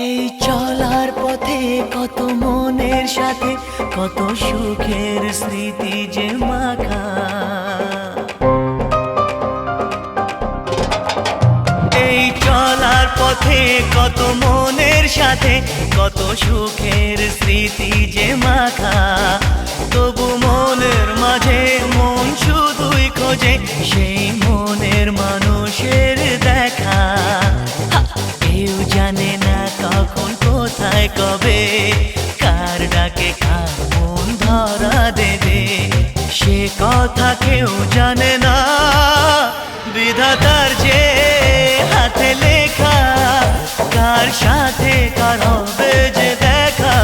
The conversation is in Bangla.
এই চলার পথে কত মনের সাথে কত সুখের স্মৃতি যে মাখা। এই চলার পথে কত মনের সাথে কত সুখের স্মৃতি যে মাখা। তবু মনের মাঝে মন শুধুই খোঁজে সেই মনের মানুষের দেখা। কেউ জানে না কখন কোথায় কবে কার ডাকে কার মন ধরা দেবে, সে কথা কেউ জানে না। বিধাতার যে হাতে লেখা কার সাথে কার হবে যে দেখা।